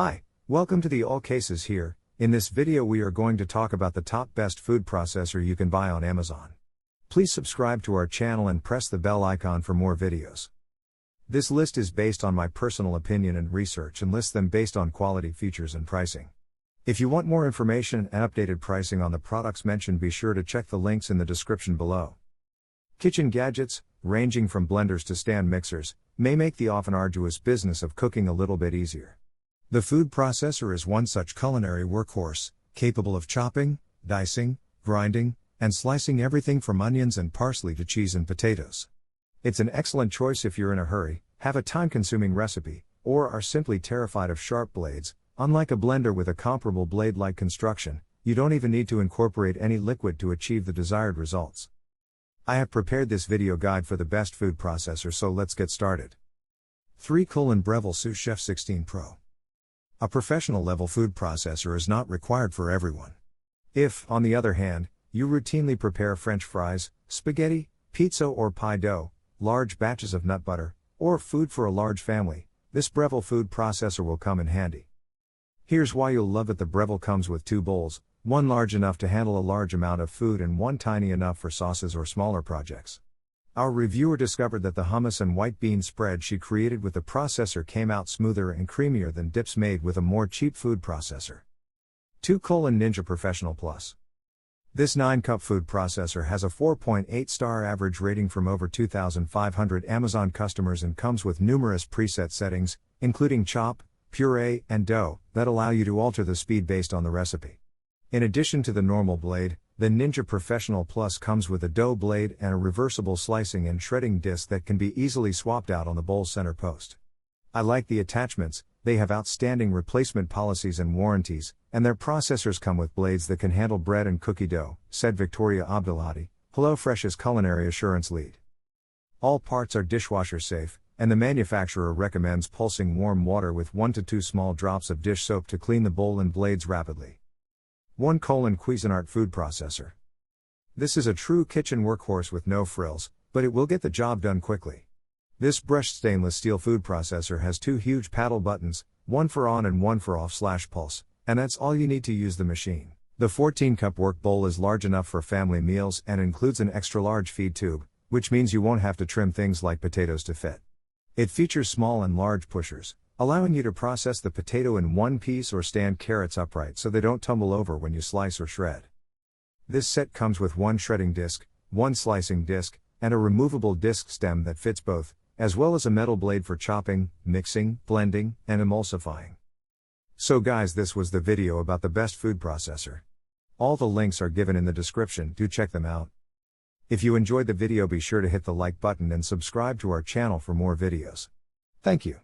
Hi, welcome to the All Cases here. In this video we are going to talk about the top best food processor you can buy on Amazon. Please subscribe to our channel and press the bell icon for more videos. This list is based on my personal opinion and research and lists them based on quality, features and pricing. If you want more information and updated pricing on the products mentioned, be sure to check the links in the description below. Kitchen gadgets, ranging from blenders to stand mixers, may make the often arduous business of cooking a little bit easier. The food processor is one such culinary workhorse, capable of chopping, dicing, grinding, and slicing everything from onions and parsley to cheese and potatoes. It's an excellent choice if you're in a hurry, have a time-consuming recipe, or are simply terrified of sharp blades. Unlike a blender with a comparable blade-like construction, you don't even need to incorporate any liquid to achieve the desired results. I have prepared this video guide for the best food processor, so let's get started. 3. Breville Sous Chef 16 Pro. A professional level food processor is not required for everyone. If, on the other hand, you routinely prepare French fries, spaghetti, pizza or pie dough, large batches of nut butter, or food for a large family, this Breville food processor will come in handy. Here's why you'll love it. The Breville comes with 2 bowls, one large enough to handle a large amount of food and one tiny enough for sauces or smaller projects. Our reviewer discovered that the hummus and white bean spread she created with the processor came out smoother and creamier than dips made with a more cheap food processor. 2. Ninja Professional Plus. This 9-cup food processor has a 4.8-star average rating from over 2,500 Amazon customers and comes with numerous preset settings, including chop, puree, and dough, that allow you to alter the speed based on the recipe. In addition to the normal blade, the Ninja Professional Plus comes with a dough blade and a reversible slicing and shredding disc that can be easily swapped out on the bowl center post. I like the attachments, they have outstanding replacement policies and warranties, and their processors come with blades that can handle bread and cookie dough, said Victoria Abdelhadi, HelloFresh's culinary assurance lead. All parts are dishwasher safe, and the manufacturer recommends pulsing warm water with 1 to 2 small drops of dish soap to clean the bowl and blades rapidly. 1. Cuisinart Food Processor. This is a true kitchen workhorse with no frills, but it will get the job done quickly. This brushed stainless steel food processor has 2 huge paddle buttons, one for on and one for off/pulse, and that's all you need to use the machine. The 14-cup work bowl is large enough for family meals and includes an extra-large feed tube, which means you won't have to trim things like potatoes to fit. It features small and large pushers, allowing you to process the potato in one piece or stand carrots upright so they don't tumble over when you slice or shred. This set comes with 1 shredding disc, 1 slicing disc, and a removable disc stem that fits both, as well as a metal blade for chopping, mixing, blending, and emulsifying. So guys, this was the video about the best food processor. All the links are given in the description, do check them out. If you enjoyed the video, be sure to hit the like button and subscribe to our channel for more videos. Thank you.